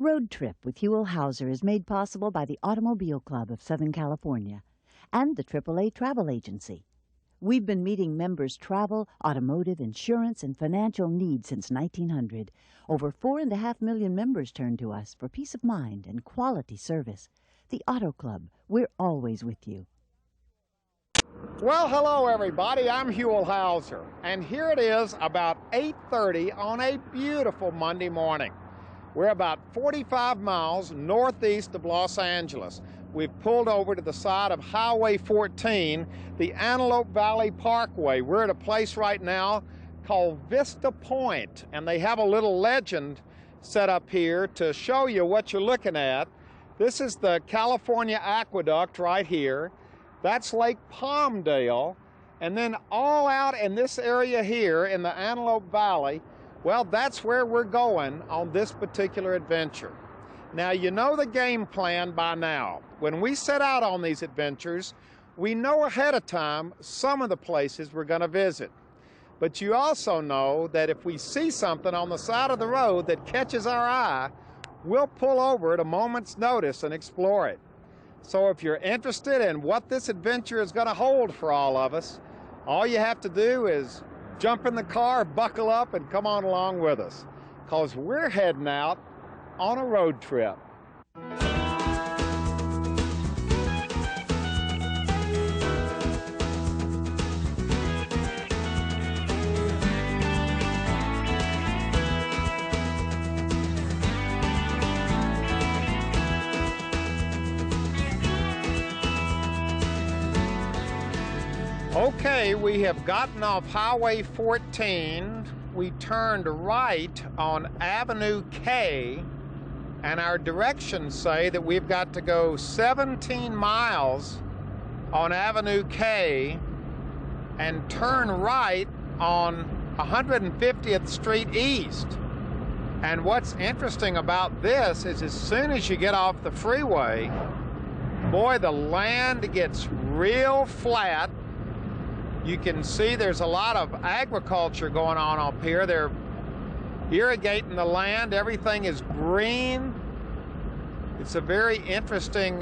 Road Trip with Huell is made possible by the Automobile Club of Southern California and the AAA Travel Agency. We've been meeting members' travel, automotive, insurance, and financial needs since 1900. Over 4.5 million members turn to us for peace of mind and quality service. The Auto Club, we're always with you. Well, hello everybody, I'm Huell, and here it is about 8:30 on a beautiful Monday morning. We're about 45 miles northeast of Los Angeles. We've pulled over to the side of Highway 14, the Antelope Valley Parkway. We're at a place right now called Vista Point, and they have a little legend set up here to show you what you're looking at. This is the California Aqueduct right here. That's Lake Palmdale, and then all out in this area here in the Antelope Valley, well, that's where we're going on this particular adventure. Now, you know the game plan by now. When we set out on these adventures, we know ahead of time some of the places we're going to visit. But you also know that if we see something on the side of the road that catches our eye, we'll pull over at a moment's notice and explore it. So if you're interested in what this adventure is going to hold for all of us, all you have to do is jump in the car, buckle up, and come on along with us, because we're heading out on a road trip. Okay, we have gotten off Highway 14. We turned right on Avenue K, and our directions say that we've got to go 17 miles on Avenue K and turn right on 150th Street East. And what's interesting about this is as soon as you get off the freeway, boy, the land gets real flat. You can see there's a lot of agriculture going on up here. They're irrigating the land. Everything is green. It's a very interesting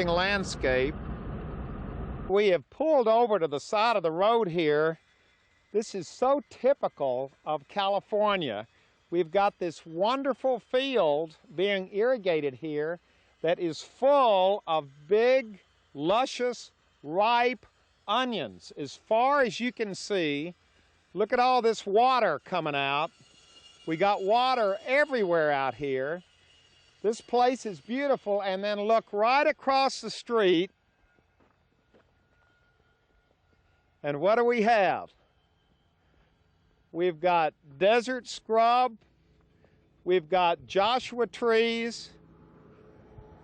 landscape. We have pulled over to the side of the road here. This is so typical of California. We've got this wonderful field being irrigated here that is full of big, luscious, ripe onions. As far as you can see, look at all this water coming out. We got water everywhere out here. This place is beautiful, and then look right across the street, and what do we have? We've got desert scrub, we've got Joshua trees.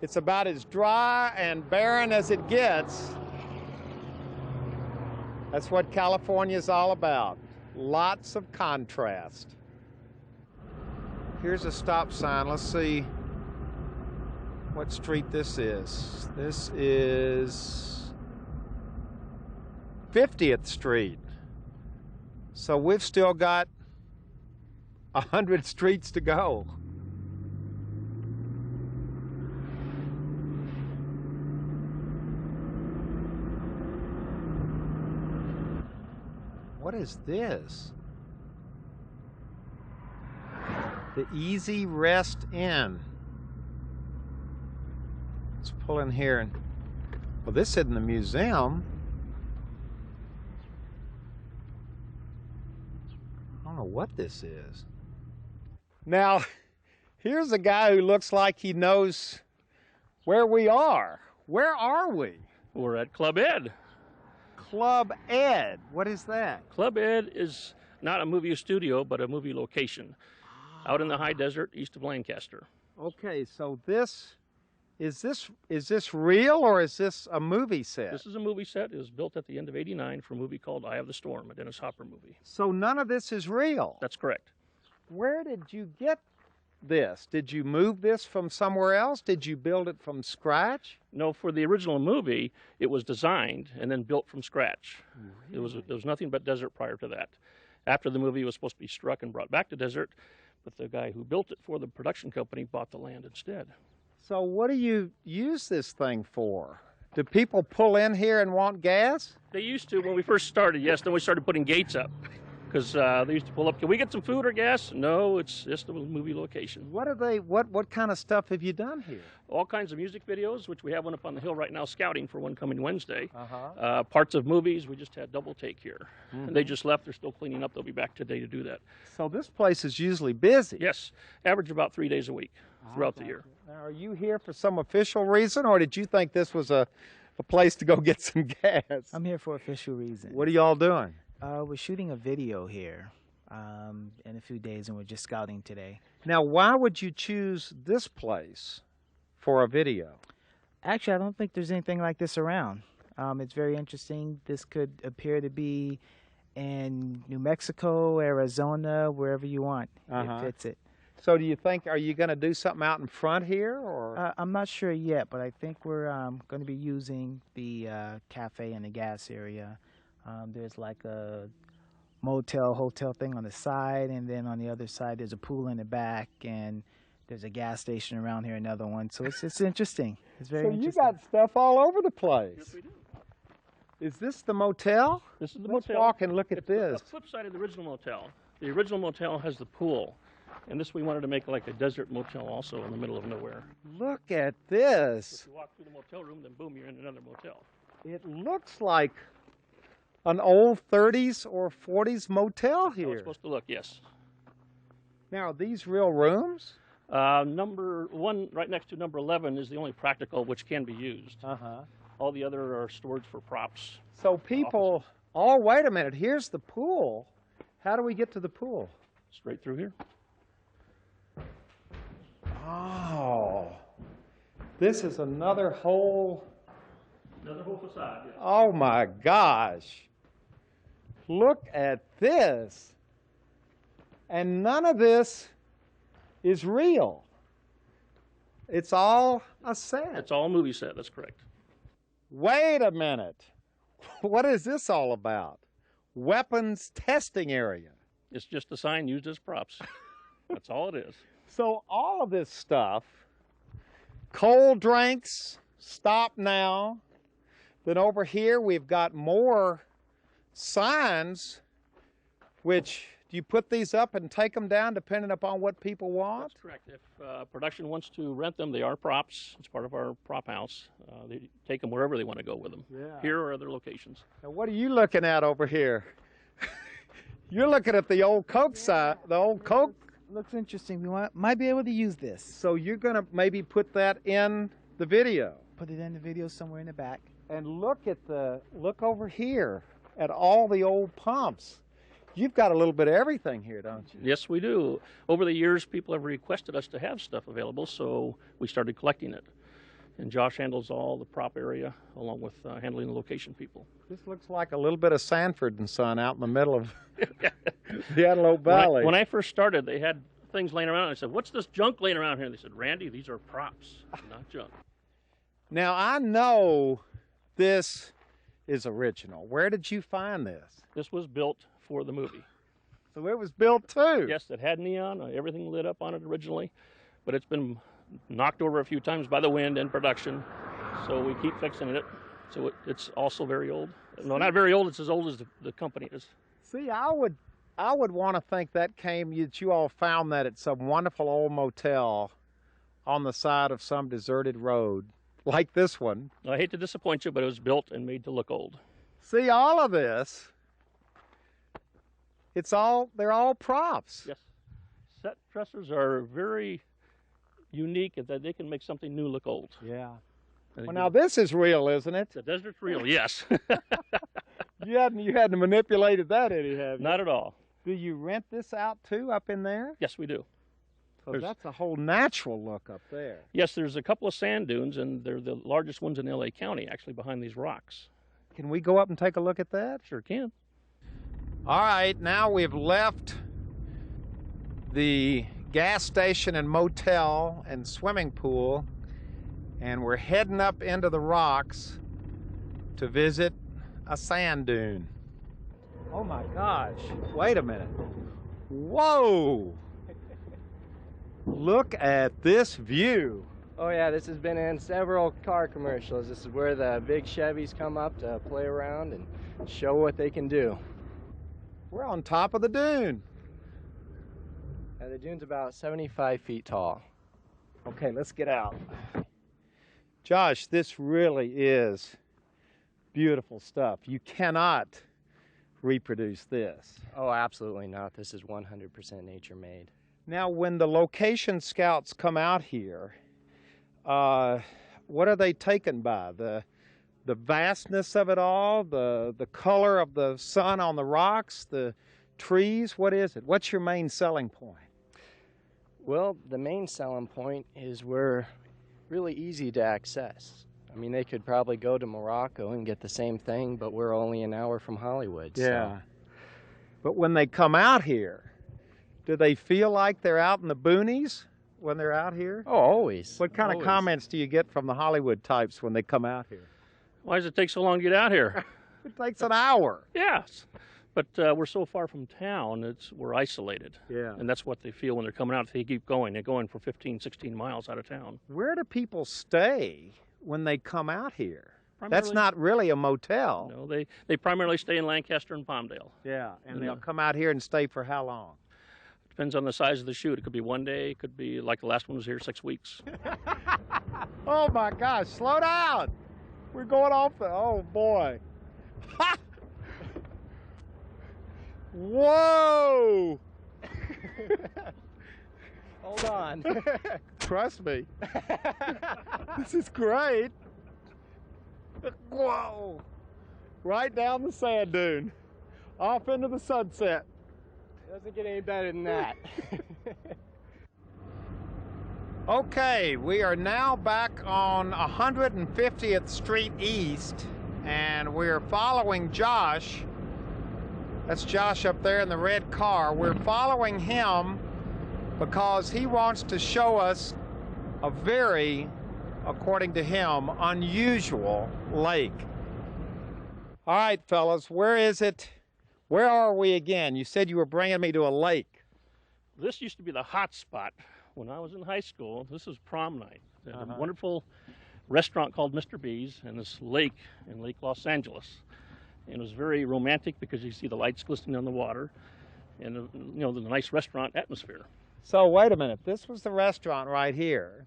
It's about as dry and barren as it gets. That's what California's all about. Lots of contrast. Here's a stop sign. Let's see what street this is. This is 50th Street. So we've still got 100 streets to go. What is this? The Easy Rest Inn. Let's pull in here and, well, this isn't the museum. I don't know what this is. Now, here's a guy who looks like he knows where we are. Where are we? We're at Club Ed. Club Ed. What is that? Club Ed is not a movie studio, but a movie location out in the high desert east of Lancaster. Okay, so is this real, or is this a movie set? This is a movie set. It was built at the end of '89 for a movie called Eye of the Storm, a Dennis Hopper movie. So none of this is real? That's correct. Where did you get this? Did you move this from somewhere else? Did you build it from scratch? No, for the original movie, it was designed and then built from scratch. Really? It was nothing but desert prior to that. After the movie was supposed to be struck and brought back to desert, but the guy who built it for the production company bought the land instead. So what do you use this thing for? Do people pull in here and want gas? They used to when we first started, yes. Then we started putting gates up because they used to pull up. Can we get some food or gas? No, it's just a movie location. What kind of stuff have you done here? All kinds of music videos, which we have one up on the hill right now scouting for one coming Wednesday. Uh-huh. Parts of movies. We just had Double Take here. And they just left. They're still cleaning up. They'll be back today to do that. So this place is usually busy. Yes, average about 3 days a week throughout the year. Now, are you here for some official reason, or did you think this was a place to go get some gas? I'm here for official reason. What are y'all doing? We're shooting a video here in a few days, and we're just scouting today. Now, why would you choose this place for a video? Actually, I don't think there's anything like this around. It's very interesting. This could appear to be in New Mexico, Arizona, wherever you want. It fits it. So do you think, are you going to do something out in front here, or? I'm not sure yet, but I think we're going to be using the cafe in the gas area. There's like a motel, hotel thing on the side, and then on the other side there's a pool in the back, and there's a gas station around here, another one. So it's interesting. It's very interesting. So you got stuff all over the place. Yes, we do. Is this the motel? This is the Let's motel. walk and look at this. The flip side of the original motel. The original motel has the pool. And this we wanted to make like a desert motel also in the middle of nowhere. Look at this. If you walk through the motel room, then boom, you're in another motel. It looks like an old 30s or 40s motel That's how here. it's supposed to look, yes. Now, are these real rooms? Number 1, right next to number 11, is the only practical which can be used. Uh-huh. All the other are storage for props. So people, oh, wait a minute, here's the pool. How do we get to the pool? Straight through here. Oh, this is another whole, Another whole facade, yes. oh my gosh. Look at this. And none of this is real. It's all a set. It's all movie set, that's correct. Wait a minute. What is this all about? Weapons testing area. It's just a sign used as props. That's all it is. So all of this stuff, cold drinks, stop now. Then over here we've got more signs, which do you put these up and take them down depending upon what people want? That's correct. If production wants to rent them, they are props. It's part of our prop house. They take them wherever they want to go with them, here or other locations. Now what are you looking at over here? You're looking at the old Coke side, the old Coke. Looks interesting. We might be able to use this. So you're going to maybe put that in the video. Put it in the video somewhere in the back. And look over here at all the old pumps. You've got a little bit of everything here, don't you? Yes, we do. Over the years, people have requested us to have stuff available, so we started collecting it. And Josh handles all the prop area, along with handling the location people. This looks like a little bit of Sanford and Son out in the middle of the Antelope Valley. When I first started, they had things laying around. I said, "What's this junk laying around here?" And they said, "Randy, these are props, not junk." Now, I know this is original. Where did you find this? This was built for the movie. So it was built too? Yes, it had neon, everything lit up on it originally, but it's been knocked over a few times by the wind in production, so we keep fixing it. So it's also very old. No, not very old. It's as old as the company is. See, I would want to think that you all found that at some wonderful old motel on the side of some deserted road, like this one. I hate to disappoint you, but it was built and made to look old. See, all of this, they're all props. Yes. Set dressers are very unique in that they can make something new look old. Yeah. Well, now this is real, isn't it? The desert's real, yes. You hadn't manipulated that any, have you? Not at all. Do you rent this out too up in there? Yes, we do. So that's a whole natural look up there. Yes, there's a couple of sand dunes, and they're the largest ones in LA County, actually, behind these rocks. Can we go up and take a look at that? Sure can. All right, now we've left the gas station and motel and swimming pool, and we're heading up into the rocks to visit a sand dune. Oh my gosh, wait a minute. Whoa! Look at this view. Oh yeah, this has been in several car commercials. This is where the big Chevys come up to play around and show what they can do. We're on top of the dune. The dune's about 75 feet tall. Okay, let's get out. Josh, this really is beautiful stuff. You cannot reproduce this. Oh, absolutely not. This is 100% nature made. Now, when the location scouts come out here, what are they taken by? The vastness of it all, the color of the sun on the rocks, the trees? What is it? What's your main selling point? Well, the main selling point is we're really easy to access. I mean, they could probably go to Morocco and get the same thing, but we're only an hour from Hollywood. Yeah. So. But when they come out here, do they feel like they're out in the boonies when they're out here? Oh, always. What kind Always. of comments do you get from the Hollywood types when they come out here? Why does it take so long to get out here? It takes an hour. Yes, but we're so far from town, we're isolated. Yeah. And that's what they feel when they're coming out. They keep going. They're going for 15, 16 miles out of town. Where do people stay when they come out here? That's Primarily- not really a motel. No, they primarily stay in Lancaster and Palmdale. Yeah, and Yeah. they'll come out here and stay for how long? Depends on the size of the shoot. It could be one day. It could be like the last one was here 6 weeks. Oh my gosh, slow down. We're going off the, oh boy. Whoa! Hold on. Trust me. This is great. Whoa! Right down the sand dune. Off into the sunset. Doesn't get any better than that. Okay, we are now back on 150th Street East, and we're following Josh. That's Josh up there in the red car. We're following him because he wants to show us a very, according to him, unusual lake. All right, fellas, where is it? Where are we again? You said you were bringing me to a lake. This used to be the hot spot when I was in high school. This was prom night. There's a wonderful restaurant called Mr. B's and this lake in Lake Los Angeles. And it was very romantic because you see the lights glistening on the water and the nice restaurant atmosphere. So wait a minute, this was the restaurant right here.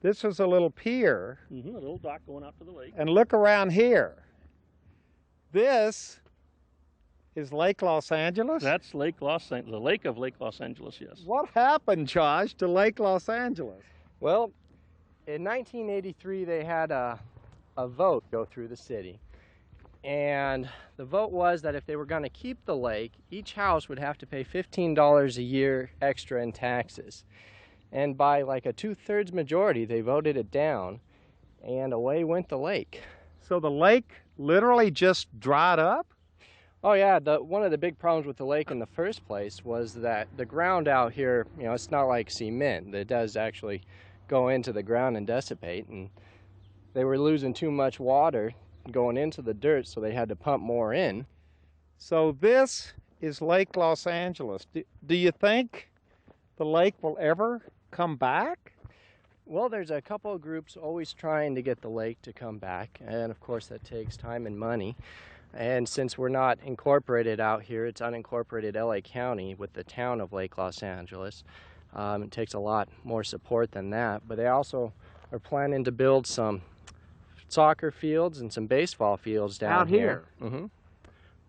This was a little pier. A little dock going out to the lake. And look around here. This is Lake Los Angeles? That's Lake Los Angeles, the lake of Lake Los Angeles, yes. What happened, Josh, to Lake Los Angeles? Well, in 1983, they had a vote go through the city. And the vote was that if they were going to keep the lake, each house would have to pay $15 a year extra in taxes. And by like a 2/3 majority, they voted it down, and away went the lake. So the lake literally just dried up? Oh yeah, one of the big problems with the lake in the first place was that the ground out here, it's not like cement. It does actually go into the ground and dissipate, and they were losing too much water going into the dirt, so they had to pump more in. So this is Lake Los Angeles. Do you think the lake will ever come back? Well, there's a couple of groups always trying to get the lake to come back, and of course that takes time and money. And since we're not incorporated out here, it's unincorporated LA County with the town of Lake Los Angeles. It takes a lot more support than that, but they also are planning to build some soccer fields and some baseball fields down Out here?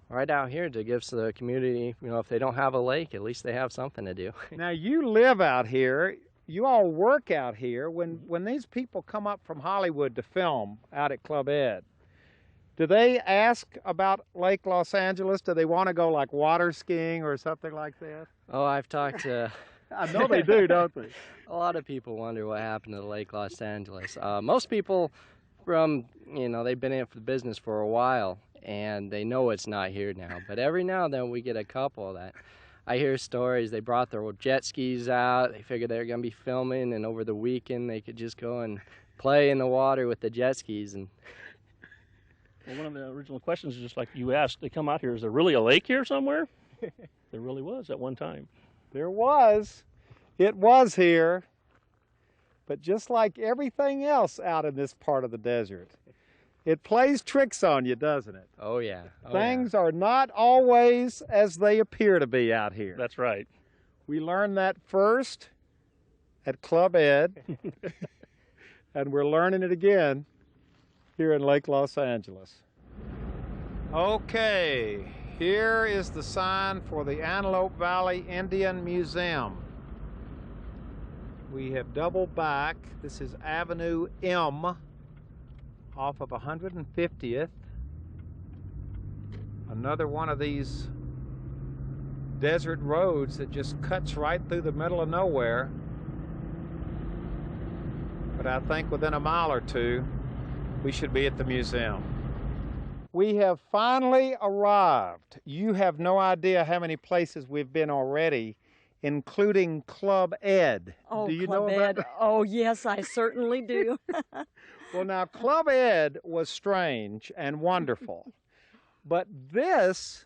Right out here to give the community, if they don't have a lake, at least they have something to do. Now you live out here, you all work out here. When these people come up from Hollywood to film out at Club Ed, do they ask about Lake Los Angeles? Do they want to go like water skiing or something like that? Oh, I've talked to... I know they do, don't they? A lot of people wonder what happened to Lake Los Angeles. Most people from, they've been in for the business for a while, and they know it's not here now. But every now and then we get a couple that I hear stories. They brought their jet skis out. They figured they were going to be filming, and over the weekend they could just go and play in the water with the jet skis. And Well, one of the original questions is just like you asked, they come out here, is there really a lake here somewhere? There really was at one time. There was. It was here, but just like everything else out in this part of the desert, it plays tricks on you, doesn't it? Oh yeah. Things are not always as they appear to be out here. That's right. We learned that first at Club Ed, and we're learning it again here in Lake Los Angeles. Okay, here is the sign for the Antelope Valley Indian Museum. We have doubled back. This is Avenue M off of 150th. Another one of these desert roads that just cuts right through the middle of nowhere. But I think within a mile or two, we should be at the museum. We have finally arrived. You have no idea how many places we've been already, including Club Ed. Oh, do you Club know about Ed. that? Oh, yes, I certainly do. Well, now, Club Ed was strange and wonderful. But this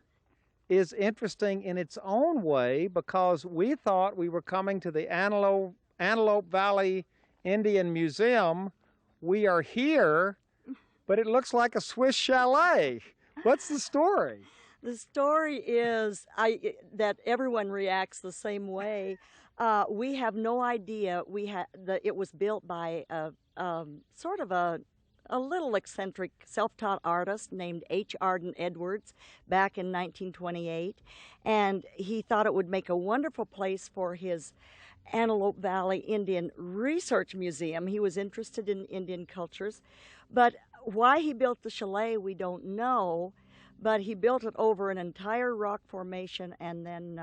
is interesting in its own way because we thought we were coming to the Antelope Valley Indian Museum. We are here, but it looks like a Swiss chalet. What's the story? The story is that everyone reacts the same way. We have no idea. It was built by sort of a little eccentric self-taught artist named H. Arden Edwards back in 1928, and he thought it would make a wonderful place for his Antelope Valley Indian Research Museum. He was interested in Indian cultures, but why he built the chalet we don't know, but he built it over an entire rock formation and then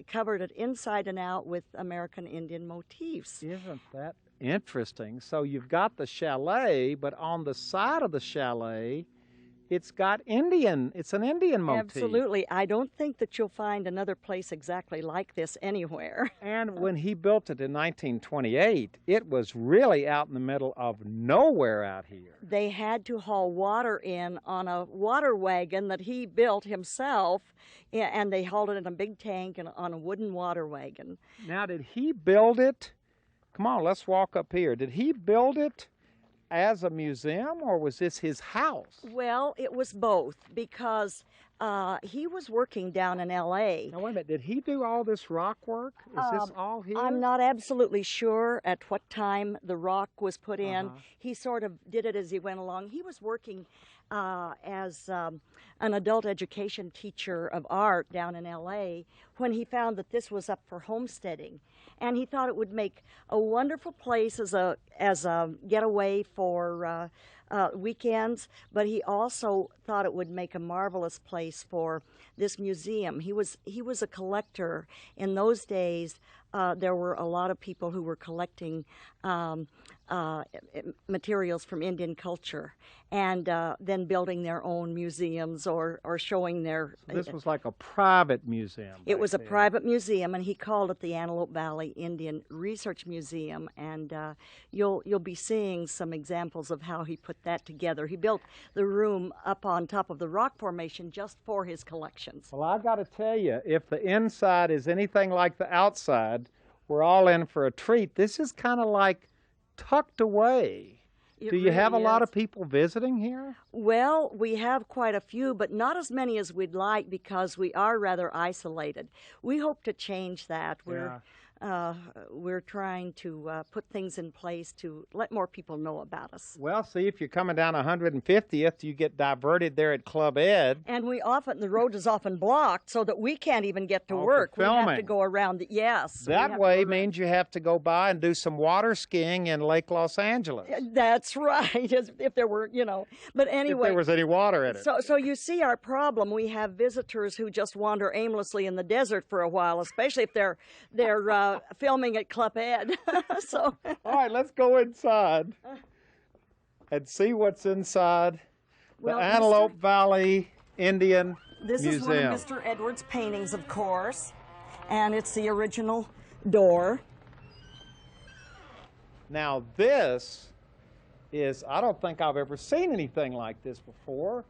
covered it inside and out with American Indian motifs. Isn't that interesting? So you've got the chalet, but on the side of the chalet, it's got Indian. It's an Indian motif. Absolutely. I don't think that you'll find another place exactly like this anywhere. And when he built it in 1928, it was really out in the middle of nowhere out here. They had to haul water in on a water wagon that he built himself, and they hauled it in a big tank and on a wooden water wagon. Now, did he build it? Come on, let's walk up here. Did he build it as a museum, or was this his house? Well, it was both, because he was working down in L.A. Now, wait a minute. Did he do all this rock work? Is this all here? I'm not absolutely sure at what time the rock was put in. He sort of did it as he went along. He was working as an adult education teacher of art down in L.A. when he found that this was up for homesteading. And he thought it would make a wonderful place as a getaway for weekends, but he also thought it would make a marvelous place for this museum. He was a collector. In those days, there were a lot of people who were collecting materials from Indian culture and then building their own museums or showing their... So this was like a private museum. It was a private museum, and he called it the Antelope Valley Indian Research Museum, and you'll be seeing some examples of how he put that together. He built the room up on top of the rock formation just for his collections. Well, I got to tell you, if the inside is anything like the outside, we're all in for a treat. This is kind of like tucked away. Do you have a lot of people visiting here? Well, we have quite a few, but not as many as we'd like because we are rather isolated. We hope to change that. We're trying to put things in place to let more people know about us. Well, see, if you're coming down 150th, you get diverted there at Club Ed. And the road is often blocked so that we can't even get to work. We have to go around That way means you have to go by and do some water skiing in Lake Los Angeles. That's right, if there were, But anyway. If there was any water in it. So you see our problem. We have visitors who just wander aimlessly in the desert for a while, especially if they're filming at Club Ed. So. All right, let's go inside and see what's inside the Antelope Valley Indian Museum. This is one of Mr. Edwards' paintings, of course, and it's the original door. Now this is, I don't think I've ever seen anything like this before.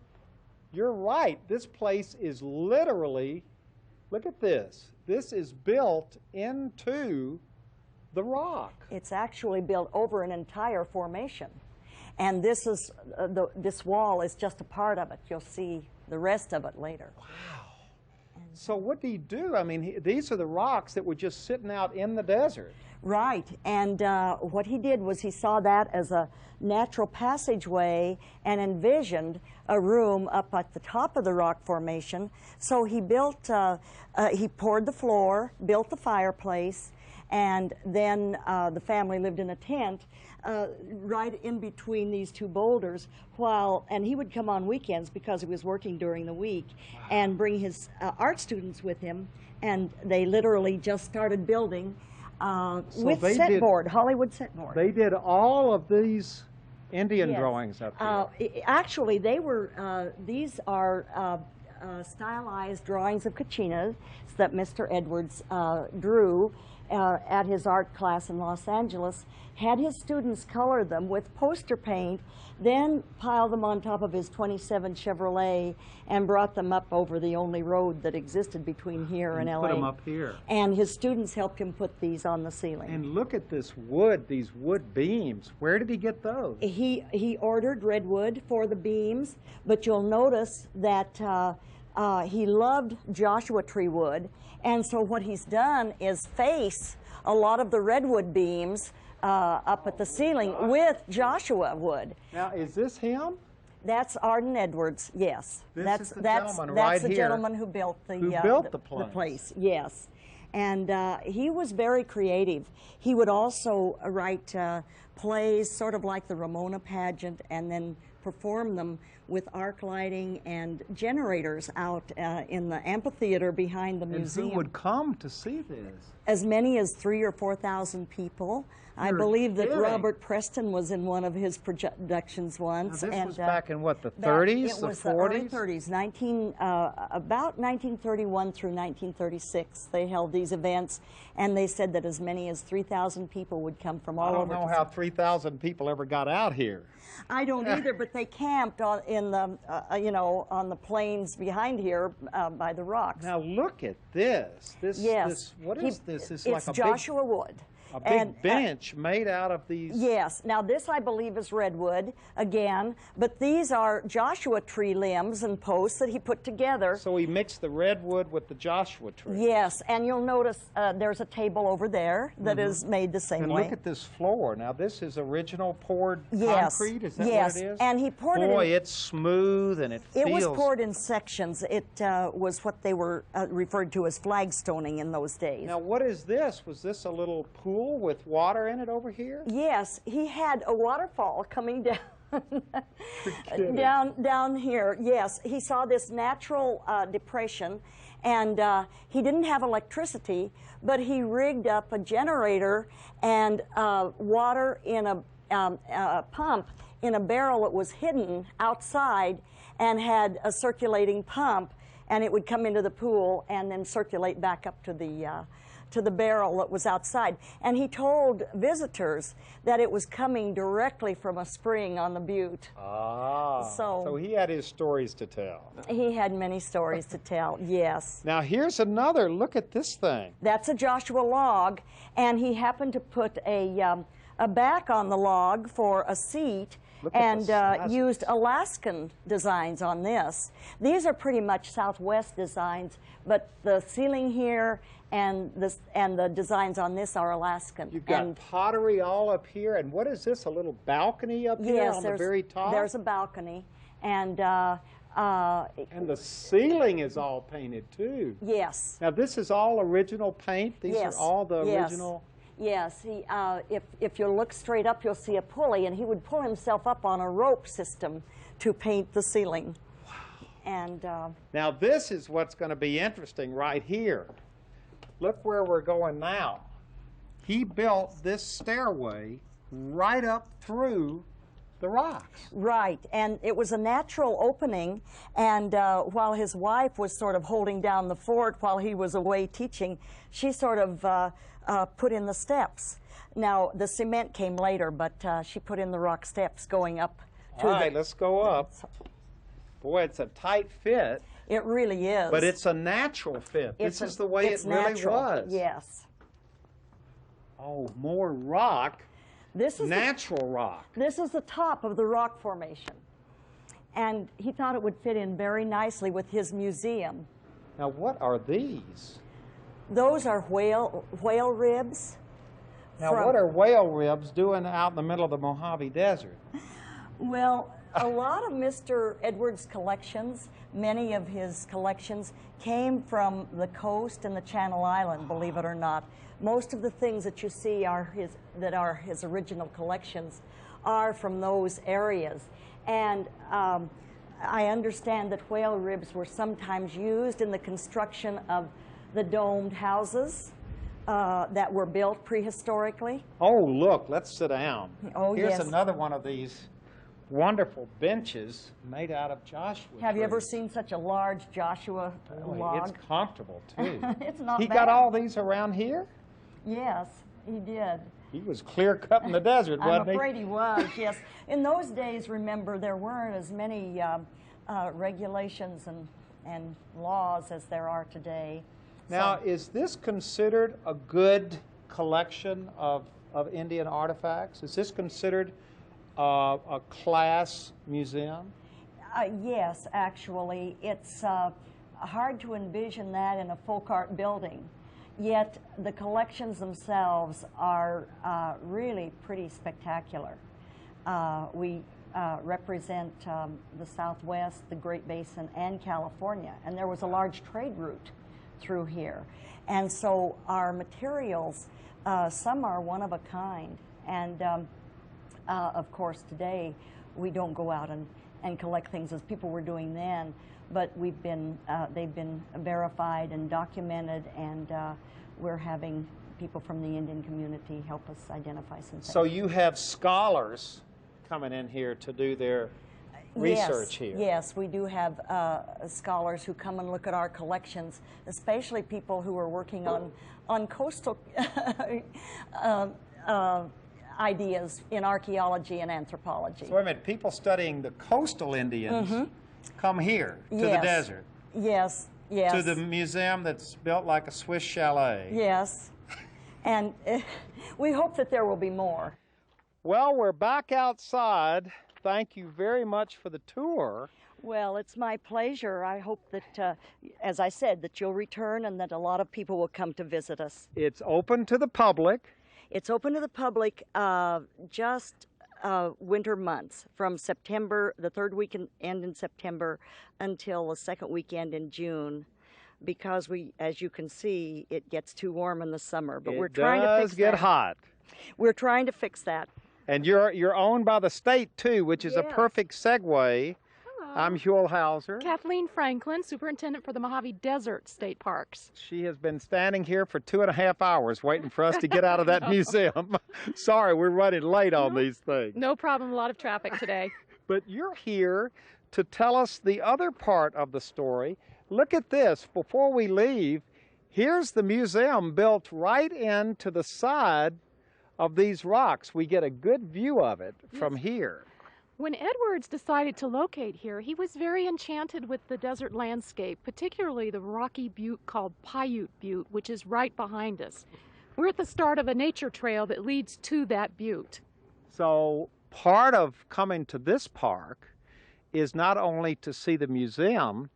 You're right, this place is literally Look at this. This is built into the rock. It's actually built over an entire formation. And this is this wall is just a part of it. You'll see the rest of it later. Wow. So what do you do? I mean, these are the rocks that were just sitting out in the desert. Right, and what he did was he saw that as a natural passageway and envisioned a room up at the top of the rock formation. So he built, he poured the floor, built the fireplace, and then the family lived in a tent right in between these two boulders and he would come on weekends because he was working during the week and bring his art students with him, and they literally just started building with setboard, Hollywood setboard. They did all of these Indian drawings up here. Actually, they were, these are stylized drawings of Kachinas that Mr. Edwards drew at his art class in Los Angeles, had his students color them with poster paint, then pile them on top of his 27 Chevrolet and brought them up over the only road that existed between here and LA. Put them up here. And his students helped him put these on the ceiling. And look at this wood, these wood beams. Where did he get those? He ordered redwood for the beams, but you'll notice that he loved Joshua tree wood, and so what he's done is face a lot of the redwood beams up at the ceiling with Joshua wood. Now, is this him? That's Arden Edwards, yes. That's the gentleman right That's the here gentleman who built the place, yes. And he was very creative. He would also write plays sort of like the Ramona pageant and then perform them with arc lighting and generators out in the amphitheater behind the museum. And who would come to see this? As many as 3,000 or 4,000 people. I believe that Robert Preston was in one of his productions once. Now, this was back in what, the 30s, the 40s? It was the early 30s, about 1931 through 1936. They held these events, and they said that as many as 3,000 people would come from all over. I don't know how 3,000 people ever got out here. I don't either, but they camped on on the plains behind here by the rocks. Now look at this. What is this? It's like Joshua wood. A big bench made out of these. Yes. Now this, I believe, is redwood again, but these are Joshua tree limbs and posts that he put together. So he mixed the redwood with the Joshua tree. Yes, and you'll notice there's a table over there that is made the same way. And look at this floor. Now this is original poured concrete. Is that what it is? And he poured it. Boy, it's smooth and it feels. It was poured in sections. It was what they were referred to as flagstoning in those days. Now what is this? Was this a little pool with water in it over here? Yes, he had a waterfall coming down down here. Yes, he saw this natural depression, and he didn't have electricity, but he rigged up a generator and water in a pump in a barrel that was hidden outside, and had a circulating pump, and it would come into the pool and then circulate back up to the barrel that was outside. And he told visitors that it was coming directly from a spring on the butte. Ah, so he had his stories to tell. He had many stories to tell, yes. Now here's another, look at this thing. That's a Joshua log, and he happened to put a back on the log for a seat, and used Alaskan designs on this. These are pretty much Southwest designs, but the ceiling here and the designs on this are Alaskan. You've got pottery all up here, and what is this, a little balcony up here on the very top? There's a balcony, and the ceiling is all painted too. Yes. Now this is all original paint? These are all the original? Yes, if you look straight up, you'll see a pulley, and he would pull himself up on a rope system to paint the ceiling. Wow. And now this is what's going to be interesting right here. Look where we're going now. He built this stairway right up through the rocks. Right, and it was a natural opening, and while his wife was sort of holding down the fort while he was away teaching, she sort of put in the steps. Now, the cement came later, but she put in the rock steps going up to All right, let's go up. Boy, it's a tight fit. It really is. But it's a natural fit. This is the way it really was. Yes. Oh, more rock. This is natural rock. This is the top of the rock formation. And he thought it would fit in very nicely with his museum. Now, what are these? Those are whale ribs. Now, what are whale ribs doing out in the middle of the Mojave Desert? Well, a lot of Mr. Edwards' collections, many of his collections, came from the coast and the Channel Island, believe it or not. Most of the things that you see are his original collections are from those areas. And I understand that whale ribs were sometimes used in the construction of the domed houses that were built prehistorically. Oh, look, let's sit down. Oh, Here's yes. another one of these wonderful benches made out of Joshua Have you ever trees. seen such a large Joshua log? It's comfortable, too. It's not He bad. got all these around here? Yes, he did. He was clear-cutting the desert, wasn't I'm he? afraid he was, yes. In those days, remember, there weren't as many regulations and laws as there are today. Now, So, is this considered a good collection of Indian artifacts? Is this considered a class museum? yes, actually. It's hard to envision that in a folk art building. Yet the collections themselves are really pretty spectacular. We represent the Southwest, the Great Basin, and California, and there was a large trade route through here. And so our materials, some are one of a kind, and of course today we don't go out and collect things as people were doing then, but they've been verified and documented, and we're having people from the Indian community help us identify some things. So you have scholars coming in here to do their research here. Yes, we do have scholars who come and look at our collections, especially people who are working on coastal ideas in archaeology and anthropology. So wait a minute, people studying the coastal Indians come here to the desert. Yes, yes. To the museum that's built like a Swiss chalet. Yes, and we hope that there will be more. Well, we're back outside. Thank you very much for the tour. Well, it's my pleasure. I hope that, as I said, that you'll return and that a lot of people will come to visit us. It's open to the public. It's open to the public just winter months, from September, the third weekend in September, until the second weekend in June, because as you can see, it gets too warm in the summer. But we're trying to fix that. It does get hot. We're trying to fix that. And you're owned by the state too, which is a perfect segue. Hello. I'm Huell Hauser. Kathleen Franklin, Superintendent for the Mojave Desert State Parks. She has been standing here for 2.5 hours waiting for us to get out of that museum. Sorry, we're running late on these things. No problem, a lot of traffic today. But you're here to tell us the other part of the story. Look at this. Before we leave, here's the museum built right into the side of these rocks. We get a good view of it from here. When Edwards decided to locate here, he was very enchanted with the desert landscape, particularly the rocky butte called Paiute Butte, which is right behind us. We're at the start of a nature trail that leads to that butte. So part of coming to this park is not only to see the museum,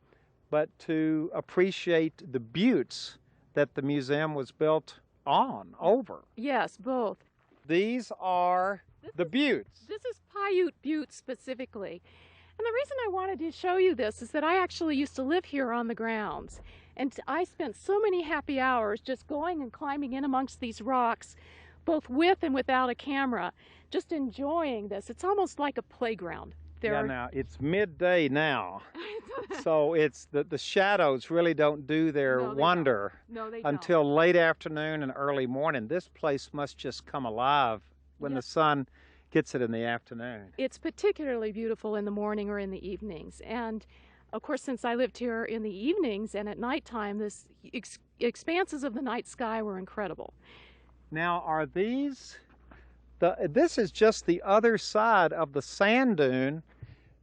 but to appreciate the buttes that the museum was built over. Yes, both. These are the buttes. This is Paiute Butte specifically. And the reason I wanted to show you this is that I actually used to live here on the grounds. And I spent so many happy hours just going and climbing in amongst these rocks, both with and without a camera, just enjoying this. It's almost like a playground. Now it's midday now, so it's the shadows really don't do their wonder until late afternoon and early morning. This place must just come alive when the sun gets it in the afternoon. It's particularly beautiful in the morning or in the evenings. And of course, since I lived here in the evenings and at nighttime, this expanses of the night sky were incredible. Now, are these... This is just the other side of the sand dune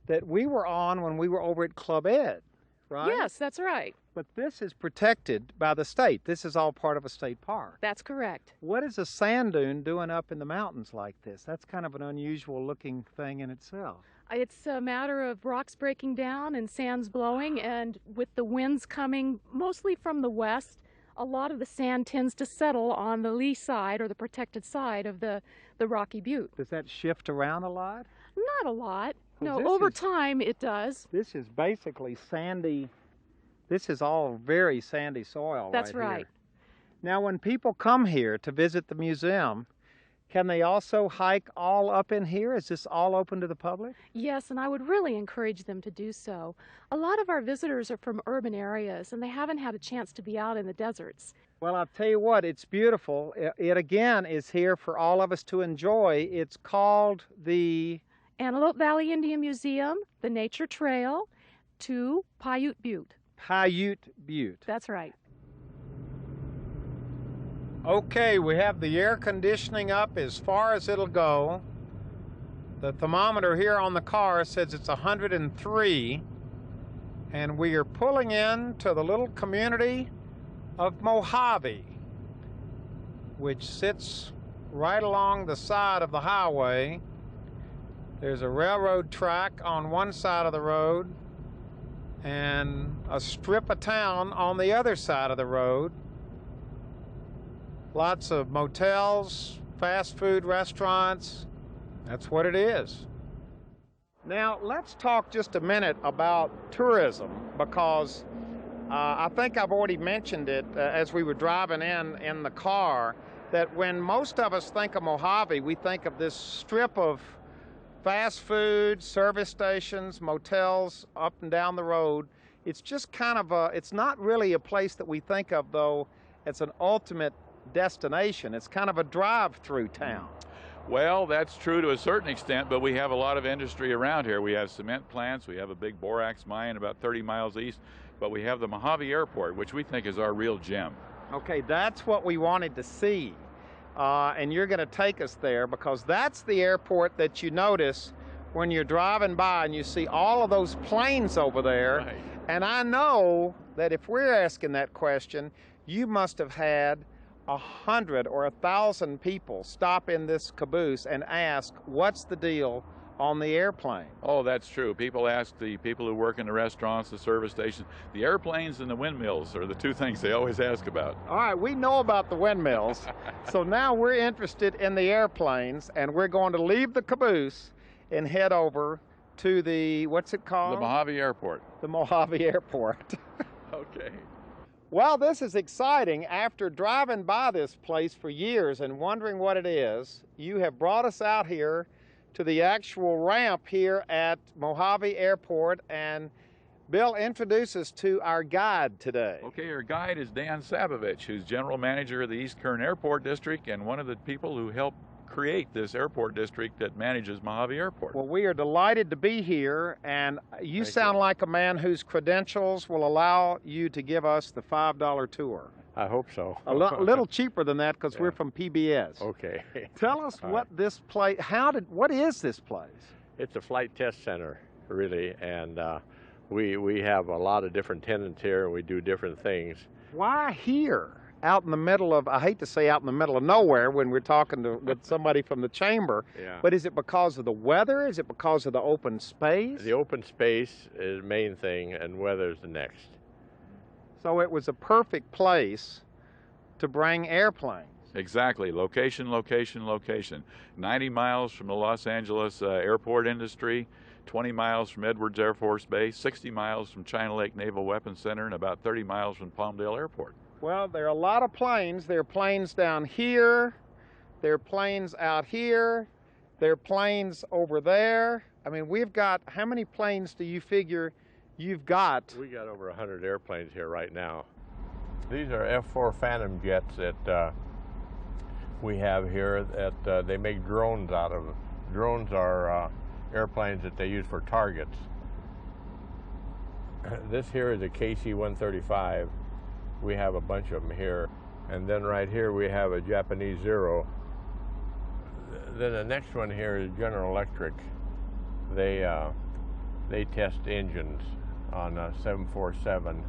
that we were on when we were over at Club Ed right? Yes, that's right. But this is protected by the state. This is all part of a state park. That's correct. What is a sand dune doing up in the mountains like this? That's kind of an unusual looking thing in itself. It's a matter of rocks breaking down and sands blowing, and with the winds coming mostly from the west, a lot of the sand tends to settle on the lee side or the protected side of the rocky butte. Does that shift around a lot? Not a lot. No, this over is- time it does. This is basically sandy. This is all very sandy soil. That's right right. here. Now, when people come here to visit the museum, can they also hike all up in here? Is this all open to the public? Yes, and I would really encourage them to do so. A lot of our visitors are from urban areas, and they haven't had a chance to be out in the deserts. Well, I'll tell you what, it's beautiful. It again is here for all of us to enjoy. It's called the Antelope Valley Indian Museum, the Nature Trail to Paiute Butte. Paiute Butte. That's right. Okay, we have the air conditioning up as far as it'll go. The thermometer here on the car says it's 103, and we are pulling in to the little community of Mojave, which sits right along the side of the highway. There's a railroad track on one side of the road and a strip of town on the other side of the road. Lots of motels, fast food restaurants. That's what it is. Now, let's talk just a minute about tourism, because I think I've already mentioned it as we were driving in the car, that when most of us think of Mojave, we think of this strip of fast food, service stations, motels up and down the road. It's just kind of it's not really a place that we think of, though, as an ultimate destination. It's kind of a drive-through town. Well, that's true to a certain extent, but we have a lot of industry around here. We have cement plants, we have a big borax mine about 30 miles east, but we have the Mojave Airport, which we think is our real gem. Okay, that's what we wanted to see. And you're going to take us there, because that's the airport that you notice when you're driving by and you see all of those planes over there. Right. And I know that if we're asking that question, you must have had 100 or 1,000 people stop in this caboose and ask, what's the deal on the airplane? Oh, that's true. People ask the people who work in the restaurants, the service stations. The airplanes and the windmills are the two things they always ask about. All right, we know about the windmills. So now we're interested in the airplanes, and we're going to leave the caboose and head over to the, what's it called? The Mojave Airport. The Mojave Airport. Okay. Well, this is exciting. After driving by this place for years and wondering what it is, you have brought us out here to the actual ramp here at Mojave Airport, and Bill, introduce us to our guide today. Okay, our guide is Dan Sabovich, who's general manager of the East Kern Airport District and one of the people who helped create this airport district that manages Mojave Airport. Well, we are delighted to be here, and you sound like a man whose credentials will allow you to give us the $5 tour. I hope so. A little cheaper than that, because we're from PBS. Okay. Tell us All what this place, what is this place? It's a flight test center, really, and we have a lot of different tenants here, and we do different things. Why here? Out in the middle of, I hate to say out in the middle of nowhere when we're talking with somebody from the chamber, Yeah. but is it because of the weather? Is it because of the open space? The open space is the main thing, and weather's the next. So it was a perfect place to bring airplanes. Exactly. Location, location, location. 90 miles from the Los Angeles airport industry, 20 miles from Edwards Air Force Base, 60 miles from China Lake Naval Weapons Center, and about 30 miles from Palmdale Airport. Well, there are a lot of planes. There are planes down here. There are planes out here. There are planes over there. I mean, we've got, how many planes do you figure you've got? We got over 100 airplanes here right now. These are F-4 Phantom jets that we have here that they make drones out of. Drones are airplanes that they use for targets. This here is a KC-135. We have a bunch of them here. And then right here we have a Japanese Zero. Then the next one here is General Electric. They test engines on a 747,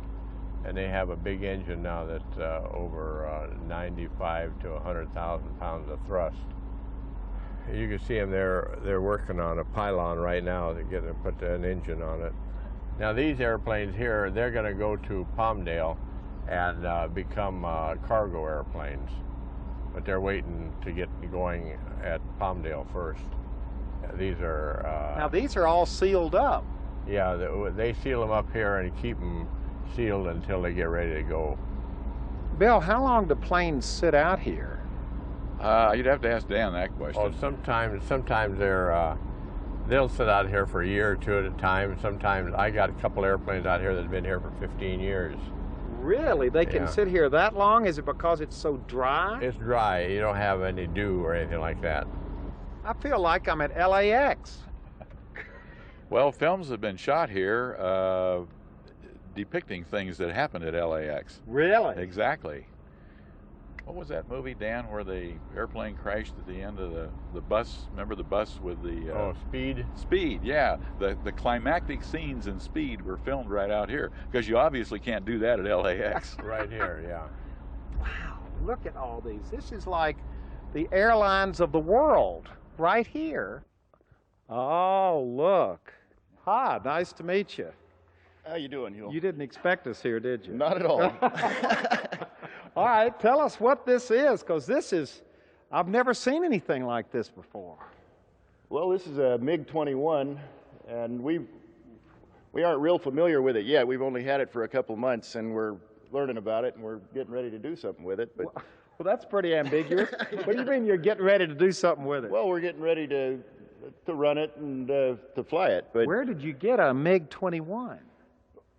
and they have a big engine now that's over 95 to 100,000 pounds of thrust. You can see them there. They're working on a pylon right now to put an engine on it. Now these airplanes here, they're going to go to Palmdale and become cargo airplanes, but they're waiting to get going at Palmdale first. These are now these are all sealed up. Yeah, they seal them up here and keep them sealed until they get ready to go. Bill, how long do planes sit out here? You'd have to ask Dan that question. Oh, sometimes they'll sit out here for a year or two at a time. Sometimes I got a couple airplanes out here that've been here for 15 years. Really? They can Yeah. sit here that long? Is it because it's so dry? It's dry. You don't have any dew or anything like that. I feel like I'm at LAX. Well, films have been shot here depicting things that happened at LAX. Really? Exactly. What was that movie, Dan, where the airplane crashed at the end of the bus? Remember the bus with the... Speed? Speed, yeah. The climactic scenes in Speed were filmed right out here, because you obviously can't do that at LAX. Right here, yeah. Wow, look at all these. This is like the airlines of the world right here. Oh, look. Hi, nice to meet you. How you doing, Huell? You didn't expect us here, did you? Not at all. All right, tell us what this is, because this is, I've never seen anything like this before. Well, this is a MiG-21, and we aren't real familiar with it yet. We've only had it for a couple months, and we're learning about it, and we're getting ready to do something with it. But Well, that's pretty ambiguous. What do you mean you're getting ready to do something with it? well, we're getting ready to run it and to fly it. But Where did you get a MiG-21?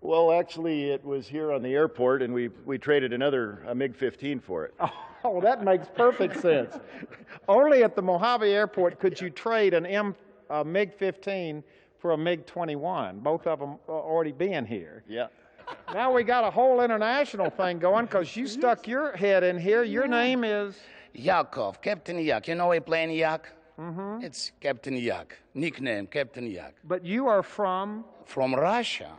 well, actually, it was here on the airport, and we traded a MiG-15 for it. Oh, that makes perfect sense. Only at the Mojave airport could you trade a MiG-15 for a MiG-21, both of them already being here. Yeah. Now we got a whole international thing going because you stuck your head in here. Your name is? Yakov, Captain Yak. You know a plane Yak? Mm-hmm. It's Captain Yak. Nickname, Captain Yak. But you are from? From Russia.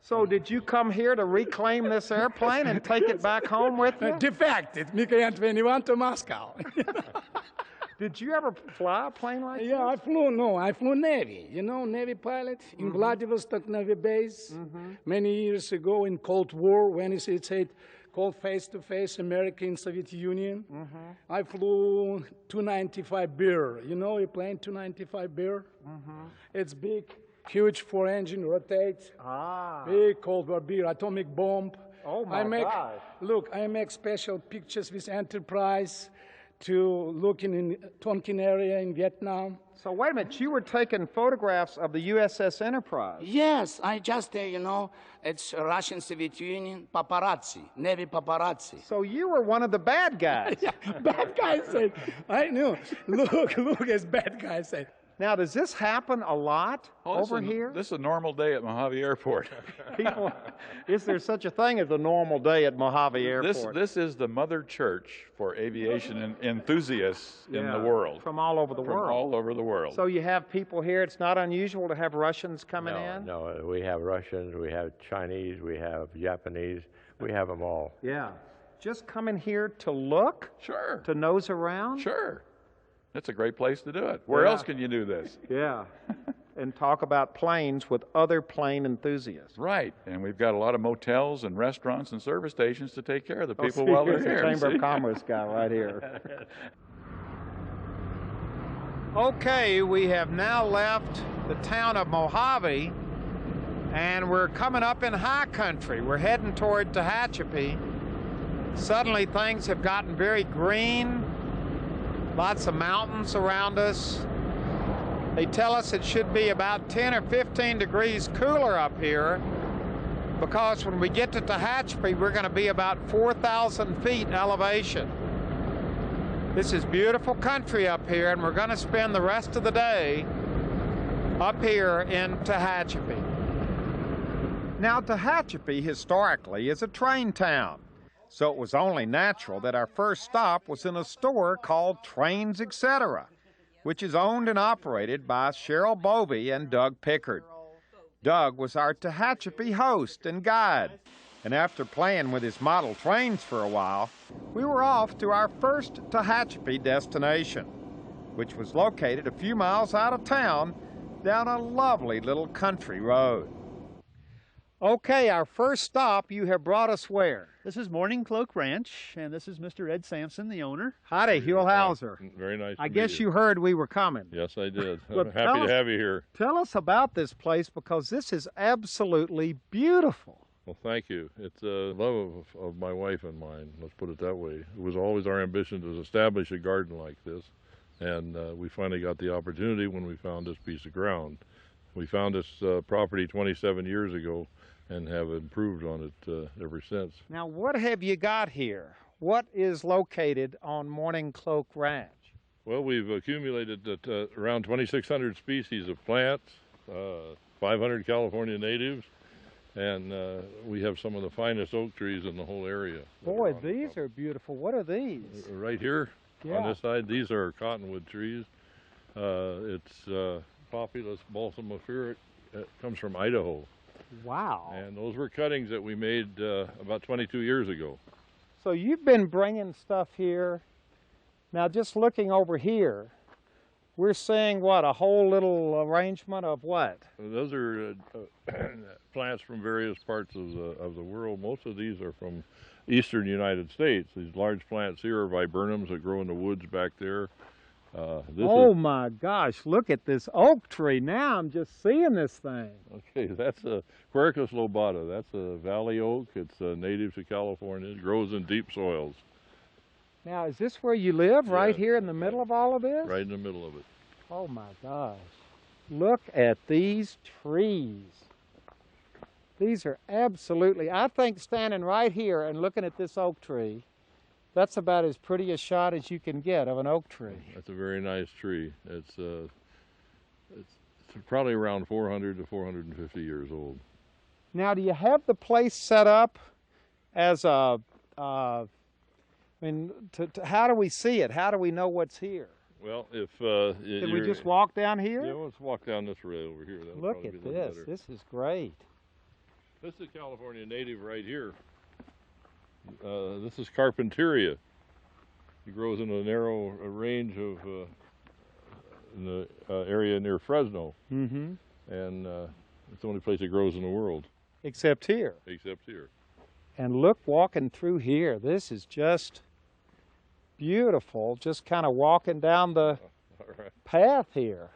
So did you come here to reclaim this airplane and take it back home with you? Defected, MiG-21 to Moscow. Did you ever fly a plane like Yeah, this? I flew Navy, you know, Navy pilot in Vladivostok Navy base many years ago in Cold War when it said called face-to-face America and Soviet Union. I flew 295 Bear, you know a plane 295 Bear? It's big, huge four-engine, rotates, big Cold War beer, atomic bomb. Oh my gosh. Look, I make special pictures with Enterprise to look in Tonkin area in Vietnam. So wait a minute, you were taking photographs of the USS Enterprise. Yes, I just, you know, it's Russian Soviet Union paparazzi, Navy paparazzi. So you were one of the bad guys. Bad guy said, I know. Look, as bad guy said. Now, does this happen a lot over here? This is a normal day at Mojave Airport. People, is there such a thing as a normal day at Mojave Airport? This is the mother church for aviation enthusiasts in the world. From all over the world. From all over the world. So you have people here. It's not unusual to have Russians coming in? No, we have Russians, we have Chinese, we have Japanese, we have them all. Yeah. Just coming here to look? Sure. To nose around? Sure. That's a great place to do it. Where else can you do this? Yeah. And talk about planes with other plane enthusiasts. Right. And we've got a lot of motels and restaurants and service stations to take care of the people while they're Here's here. the Chamber of Commerce guy right here. Okay, we have now left the town of Mojave, and we're coming up in high country. We're heading toward Tehachapi. Suddenly things have gotten very green. Lots of mountains around us. They tell us it should be about 10 or 15 degrees cooler up here because when we get to Tehachapi, we're going to be about 4,000 feet elevation. This is beautiful country up here, and we're going to spend the rest of the day up here in Tehachapi. Now, Tehachapi historically is a train town. So it was only natural that our first stop was in a store called Trains Etc., which is owned and operated by Cheryl Bovey and Doug Pickard. Doug was our Tehachapi host and guide. And after playing with his model trains for a while, we were off to our first Tehachapi destination, which was located a few miles out of town down a lovely little country road. Okay, our first stop, you have brought us where? This is Morning Cloak Ranch, and this is Mr. Ed Sampson, the owner. Howdy, Huell Hauser. Very nice I to guess meet you heard we were coming. Yes, I did. Well, I'm happy to have you here. Tell us about this place, because this is absolutely beautiful. Well, thank you. It's a love of my wife and mine, let's put it that way. It was always our ambition to establish a garden like this, and we finally got the opportunity when we found this piece of ground. We found this property 27 years ago and have improved on it ever since. Now, what have you got here? What is located on Morning Cloak Ranch? Well, we've accumulated around 2,600 species of plants, 500 California natives, and we have some of the finest oak trees in the whole area. Boy, these are beautiful. What are these? Right here, Yeah. on this side, these are cottonwood trees. It's Populus balsamifera. It comes from Idaho. Wow. And those were cuttings that we made about 22 years ago. So you've been bringing stuff here. Now, just looking over here, we're seeing what, a whole little arrangement of what? Those are plants from various parts of the world. Most of these are from eastern United States. These large plants here are viburnums that grow in the woods back there. Oh my gosh, look at this oak tree. Now I'm just seeing this thing. Okay, that's a Quercus lobata. That's a valley oak. It's native to California. It grows in deep soils. Now, is this where you live, right here in the middle of all of this? Right in the middle of it. Oh my gosh. Look at these trees. These are absolutely, I think standing right here and looking at this oak tree, that's about as pretty a shot as you can get of an oak tree. That's a very nice tree. It's probably around 400 to 450 years old. Now, do you have the place set up as a, I mean, how do we see it? How do we know what's here? Well, if can we just walk down here? Yeah, let's walk down this road over here. That'll Look at this. This is great. This is a California native right here. This is Carpentaria. It grows in a narrow range of in the area near Fresno. Mm-hmm. And it's the only place it grows in the world. Except here. Except here. And look, walking through here, this is just beautiful. Just kind of walking down the path here.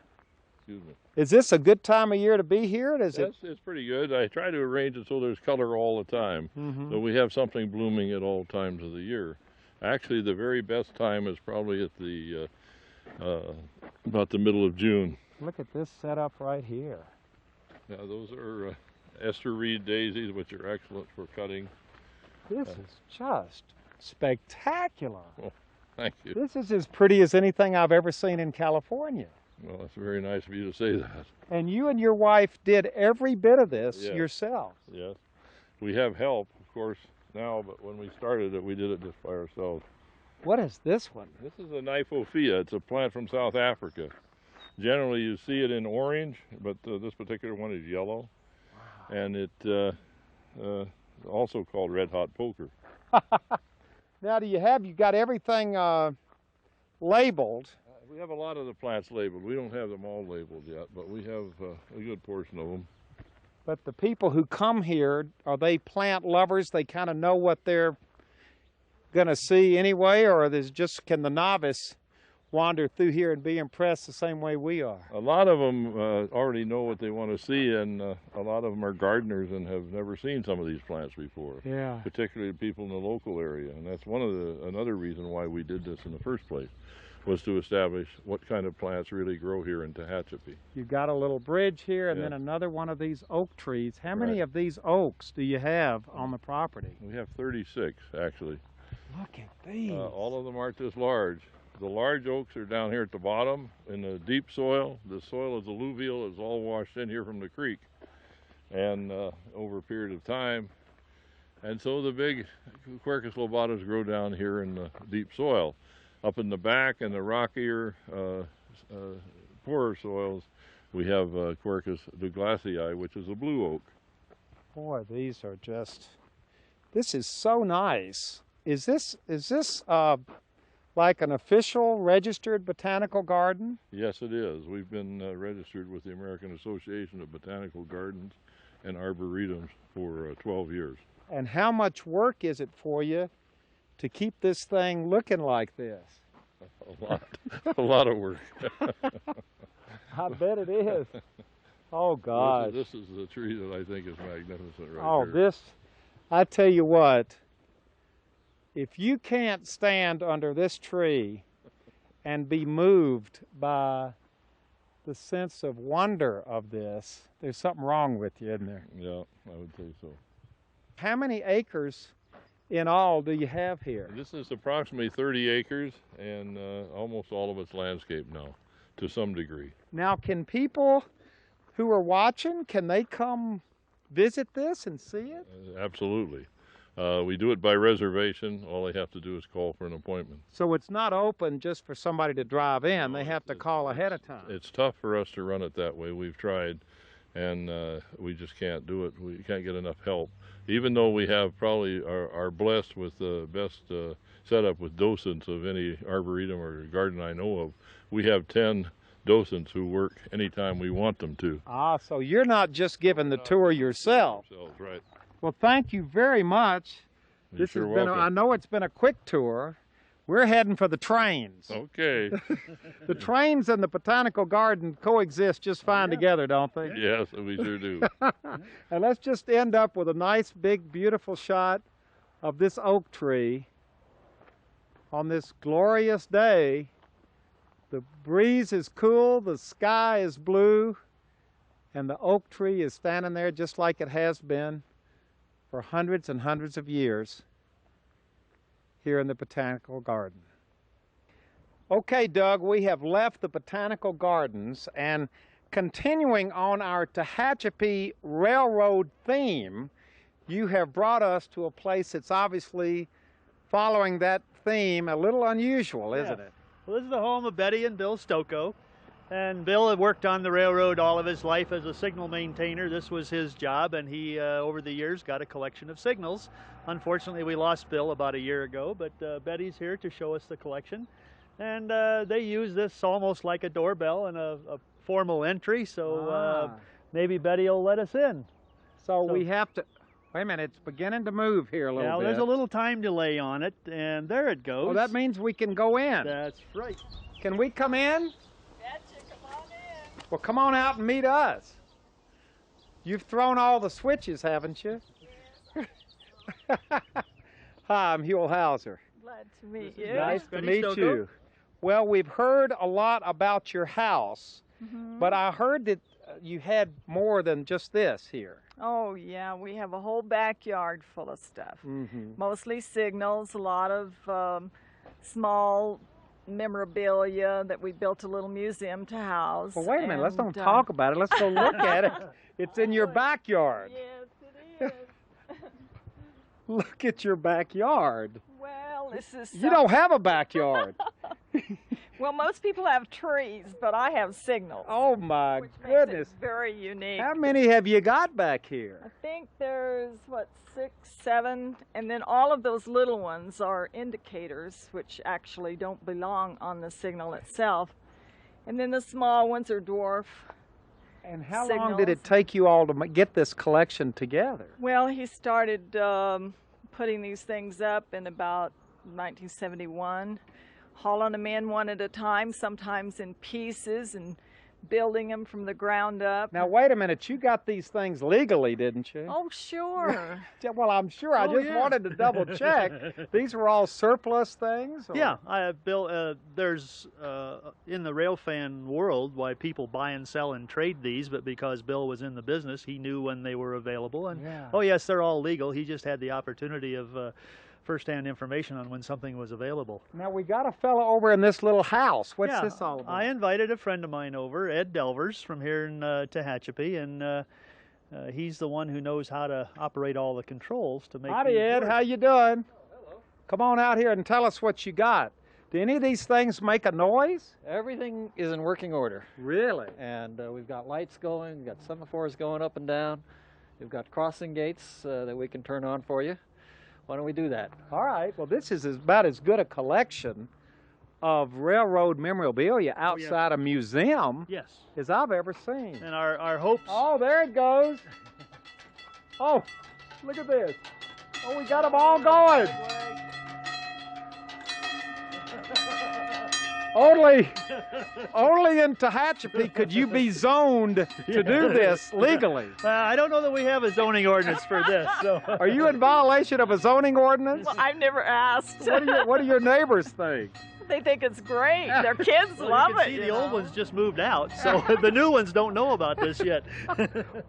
Excuse me. Is this a good time of year to be here? It's pretty good. I try to arrange it so there's color all the time. Mm-hmm. So we have something blooming at all times of the year. Actually, the very best time is probably at the about the middle of June. Look at this setup right here. Now, those are Esther Reed daisies, which are excellent for cutting. This is just spectacular. Well, thank you. This is as pretty as anything I've ever seen in California. Well, that's very nice of you to say that. And you and your wife did every bit of this yourselves. Yes. We have help, of course, now, but when we started it, we did it just by ourselves. What is this one? This is a Nyphophea. It's a plant from South Africa. Generally, you see it in orange, but this particular one is yellow. Wow. And it also called red hot poker. Now, you got everything labeled? We have a lot of the plants labeled. We don't have them all labeled yet, but we have a good portion of them. But the people who come here, are they plant lovers? They kind of know what they're going to see anyway, or is just, can the novice wander through here and be impressed the same way we are? A lot of them already know what they want to see, and a lot of them are gardeners and have never seen some of these plants before. Yeah. Particularly people in the local area, and that's another reason why we did this in the first place, was to establish what kind of plants really grow here in Tehachapi. You've got a little bridge here and then another one of these oak trees. How many of these oaks do you have on the property? We have 36, actually. Look at these. All of them aren't this large. The large oaks are down here at the bottom in the deep soil. The soil is alluvial. It's all washed in here from the creek and over a period of time. And so the big Quercus lobatas grow down here in the deep soil. Up in the back and the rockier, poorer soils, We have Quercus douglasii, which is a blue oak. Boy, these are just, this is so nice. Is this like an official registered botanical garden? Yes, it is. We've been registered with the American Association of Botanical Gardens and Arboretums for 12 years. And how much work is it for you to keep this thing looking like this? A lot of work. I bet it is. Oh, gosh. This is the tree that I think is magnificent right oh, here. This, I tell you what, if you can't stand under this tree and be moved by the sense of wonder of this, there's something wrong with you, isn't there? Yeah, I would say so. How many acres in all do you have here? This is approximately 30 acres, and almost all of it's landscape now, to some degree. Now, can people who are watching, can they come visit this and see it? Absolutely. We do it by reservation. All they have to do is call for an appointment. So it's not open just for somebody to drive in. They have to call ahead of time. It's tough for us to run it that way. We've tried, and we just can't do it. We can't get enough help. Even though we have probably are blessed with the best setup with docents of any arboretum or garden I know of, we have 10 docents who work anytime we want them to. Ah, so you're not just giving the tour yourself. Right. Well, thank you very much. You're sure welcome. I know it's been a quick tour. We're heading for the trains. Okay. The trains and the botanical garden coexist just fine together, don't they? Yes, we sure do. And let's just end up with a nice, big, beautiful shot of this oak tree on this glorious day. The breeze is cool, the sky is blue, and the oak tree is standing there just like it has been for hundreds and hundreds of years here in the Botanical Garden. Okay, Doug, we have left the Botanical Gardens, and continuing on our Tehachapi Railroad theme, you have brought us to a place that's obviously following that theme, a little unusual, isn't it? Well, this is the home of Betty and Bill Stokoe. And Bill had worked on the railroad all of his life as a signal maintainer. This was his job, and he, over the years, got a collection of signals. Unfortunately, we lost Bill about a year ago, but Betty's here to show us the collection. And they use this almost like a doorbell and a formal entry, so maybe Betty will let us in. So we have to, wait a minute, it's beginning to move here a little bit. Now, there's a little time delay on it, and there it goes. Well, that means we can go in. That's right. Can we come in? Well, come on out and meet us. You've thrown all the switches, haven't you? Yes. Hi, I'm Huell Hauser. Glad to meet you. Nice to meet you. Well, we've heard a lot about your house, but I heard that you had more than just this here. Oh, yeah, we have a whole backyard full of stuff. Mostly signals, a lot of small memorabilia that we built a little museum to house. Well, wait a minute, let's don't talk about it. Let's go look at it. It's in your backyard. Yes, it is. Look at your backyard. Well, this is... You don't have a backyard. Well, most people have trees, but I have signals. Oh, my goodness. Makes it very unique. How many have you got back here? I think there's, what, 6, 7, and then all of those little ones are indicators, which actually don't belong on the signal itself. And then the small ones are dwarf. And how long did it take you all to get this collection together? Well, he started putting these things up in about 1971, hauling them in one at a time, sometimes in pieces, and building them from the ground up. Now, wait a minute. You got these things legally, didn't you? Oh, sure. Well, I'm sure. I just wanted to double check. These were all surplus things? Or? Yeah, Bill, there's, in the railfan world, why people buy and sell and trade these, but because Bill was in the business, he knew when they were available. And, oh, yes, they're all legal. He just had the opportunity of first-hand information on when something was available. Now, we got a fellow over in this little house. What's this all about? I invited a friend of mine over, Ed Delvers, from here in Tehachapi, and he's the one who knows how to operate all the controls to make Howdy, Ed. How you doing? Oh, hello. Come on out here and tell us what you got. Do any of these things make a noise? Everything is in working order. Really? And we've got lights going, we've got semaphores going up and down. We've got crossing gates that we can turn on for you. Why don't we do that? All right. Well, this is about as good a collection of railroad memorabilia outside a museum as I've ever seen. And our hopes... Oh, there it goes. Oh, look at this. Oh, we got them all going. Only in Tehachapi could you be zoned to do this legally. I don't know that we have a zoning ordinance for this. So. Are you in violation of a zoning ordinance? Well, I've never asked. What do your neighbors think? They think it's great. Their kids love you can it. See, the old ones just moved out, so the new ones don't know about this yet.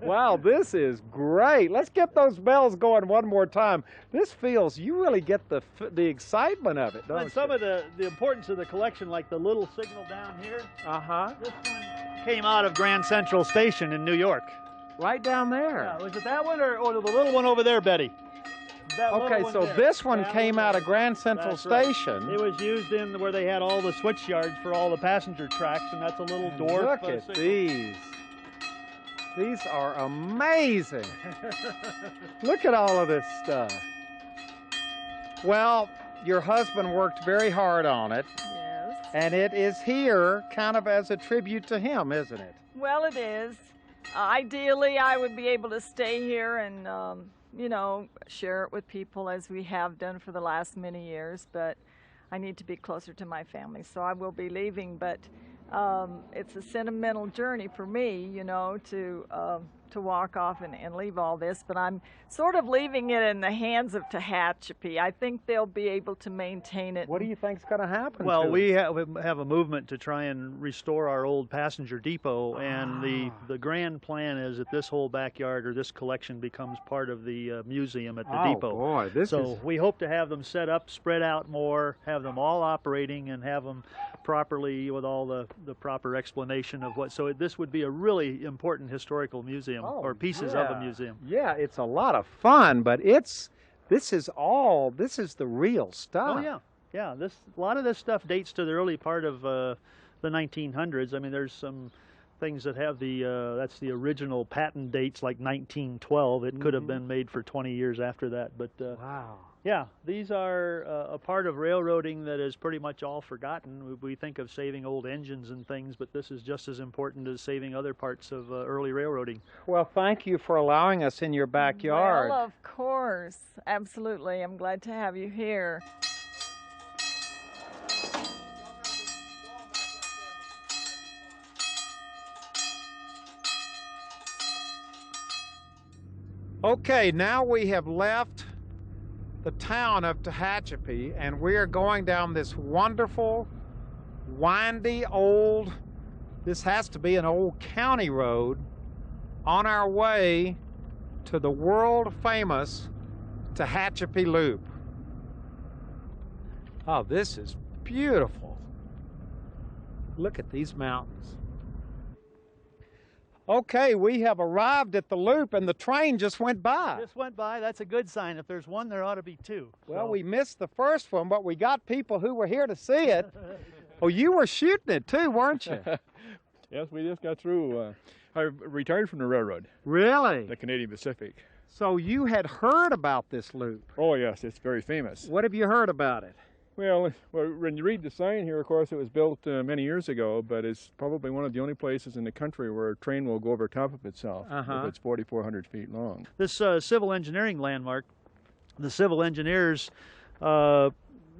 Wow, this is great. Let's get those bells going one more time. This feels, you really get the excitement of it, don't you? Some of the importance of the collection, like the little signal down here. This one came out of Grand Central Station in New York. Right down there. Yeah, was it that one or the little one over there, Betty? Okay, so this one came out of Grand Central Station. Right. It was used in where they had all the switch yards for all the passenger tracks, and that's a little door. Look at these. These are amazing. Look at all of this stuff. Well, your husband worked very hard on it. Yes. And it is here kind of as a tribute to him, isn't it? Well, it is. Ideally, I would be able to stay here and you know, share it with people as we have done for the last many years, but I need to be closer to my family, so I will be leaving. But it's a sentimental journey for me, you know, to walk off and leave all this, but I'm sort of leaving it in the hands of Tehachapi. I think they'll be able to maintain it. What do you think's going to happen? Well, we have a movement to try and restore our old passenger depot, and the grand plan is that this whole backyard or this collection becomes part of the museum at the depot. Boy, so we hope to have them set up, spread out more, have them all operating, and have them properly with all the proper explanation of what. So this would be a really important historical museum. Or pieces of a museum. Yeah, it's a lot of fun, but this is the real stuff. Oh yeah. A lot of this stuff dates to the early part of the 1900s. I mean, there's some things that have that's the original patent dates, like 1912. It could have been made for 20 years after that, but wow. Yeah, these are a part of railroading that is pretty much all forgotten. We think of saving old engines and things, but this is just as important as saving other parts of early railroading. Well, thank you for allowing us in your backyard. Well, of course. Absolutely. I'm glad to have you here. Okay, now we have left the town of Tehachapi, and we are going down this wonderful, windy old, this has to be an old county road, on our way to the world-famous Tehachapi Loop. Oh, this is beautiful. Look at these mountains. Okay, we have arrived at the loop, and the train just went by. Just went by. That's a good sign. If there's one, there ought to be two. Well, we missed the first one, but we got people who were here to see it. Oh, you were shooting it too, weren't you? Yes, we just got through. I retired from the railroad. Really? The Canadian Pacific. So you had heard about this loop? Oh, yes, it's very famous. What have you heard about it? Well, when you read the sign here, of course, it was built many years ago, but it's probably one of the only places in the country where a train will go over top of itself if it's 4,400 feet long. This civil engineering landmark, the civil engineers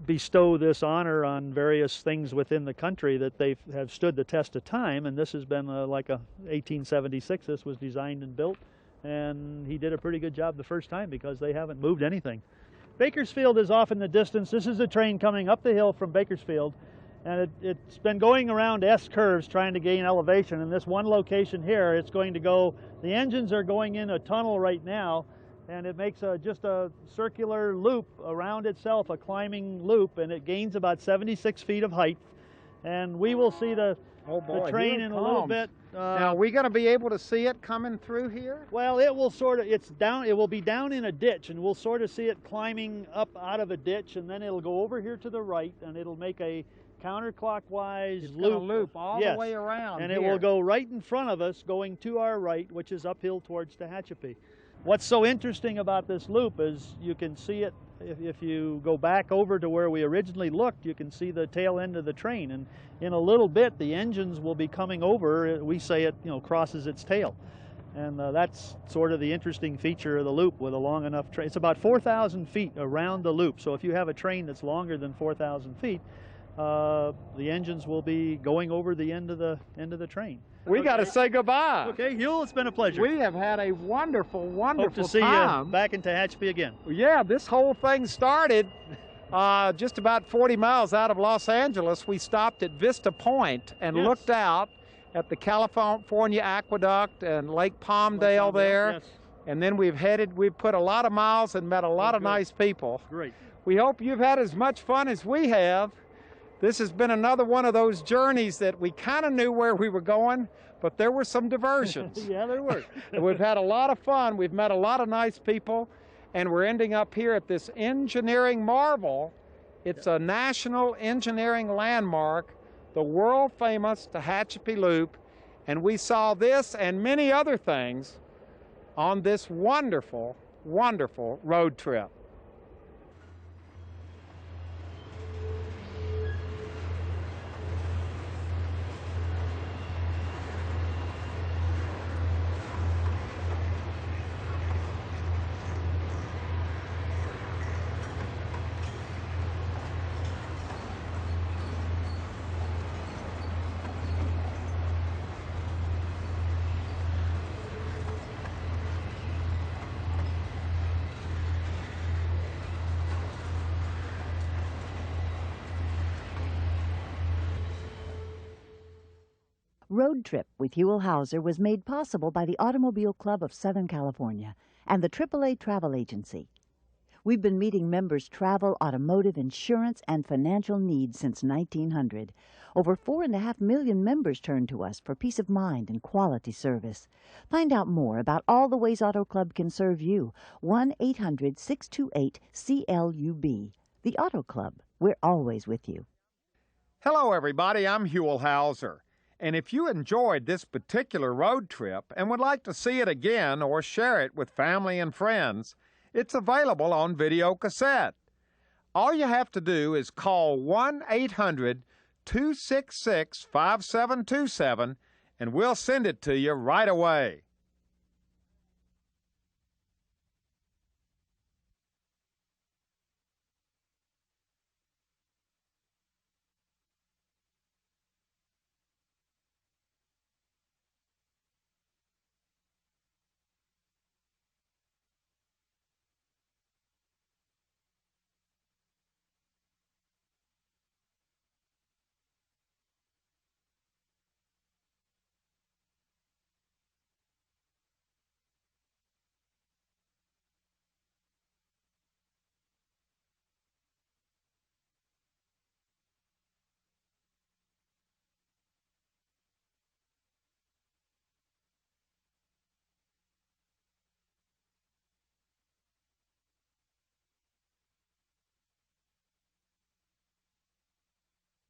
bestow this honor on various things within the country that they have stood the test of time, and this has been like 1876. This was designed and built, and he did a pretty good job the first time because they haven't moved anything. Bakersfield is off in the distance. This is a train coming up the hill from Bakersfield, and it's been going around S-curves trying to gain elevation. In this one location here, it's going to go, the engines are going in a tunnel right now, and it makes just a circular loop around itself, a climbing loop, and it gains about 76 feet of height. And we will see the Oh boy, the train here it in a little comes. bit. Now, are we going to be able to see it coming through here? Well, it will sort of, it will be down in a ditch, and we'll sort of see it climbing up out of a ditch, and then it'll go over here to the right, and it'll make a counterclockwise It's loop. gonna loop all Yes. the way around And here. it will go right in front of us, going to our right, which is uphill towards Tehachapi. What's so interesting about this loop is you can see it, if you go back over to where we originally looked, you can see the tail end of the train. And in a little bit, the engines will be coming over. We say it, crosses its tail. And that's sort of the interesting feature of the loop with a long enough train. It's about 4,000 feet around the loop. So if you have a train that's longer than 4,000 feet, the engines will be going over the end of the train. We got to say goodbye. Okay, Huell, it's been a pleasure. We have had a wonderful, wonderful Hope to see time. you back in Tehachapi again. Yeah, this whole thing started just about 40 miles out of Los Angeles. We stopped at Vista Point and Yes. looked out at the California Aqueduct and Lake Palmdale there. Yes. And then we've put a lot of miles and met a lot of nice people. Great. We hope you've had as much fun as we have. This has been another one of those journeys that we kind of knew where we were going, but there were some diversions. Yeah, there were. We've had a lot of fun. We've met a lot of nice people, and we're ending up here at this engineering marvel. It's a national engineering landmark, the world-famous Tehachapi Loop, and we saw this and many other things on this wonderful, wonderful road trip. Road Trip with Huell Hauser was made possible by the Automobile Club of Southern California and the AAA Travel Agency. We've been meeting members' travel, automotive, insurance, and financial needs since 1900. Over 4.5 million members turn to us for peace of mind and quality service. Find out more about all the ways Auto Club can serve you. 1-800-628-CLUB. The Auto Club. We're always with you. Hello, everybody. I'm Huell Hauser. And if you enjoyed this particular road trip and would like to see it again or share it with family and friends, it's available on video cassette. All you have to do is call 1-800-266-5727 and we'll send it to you right away.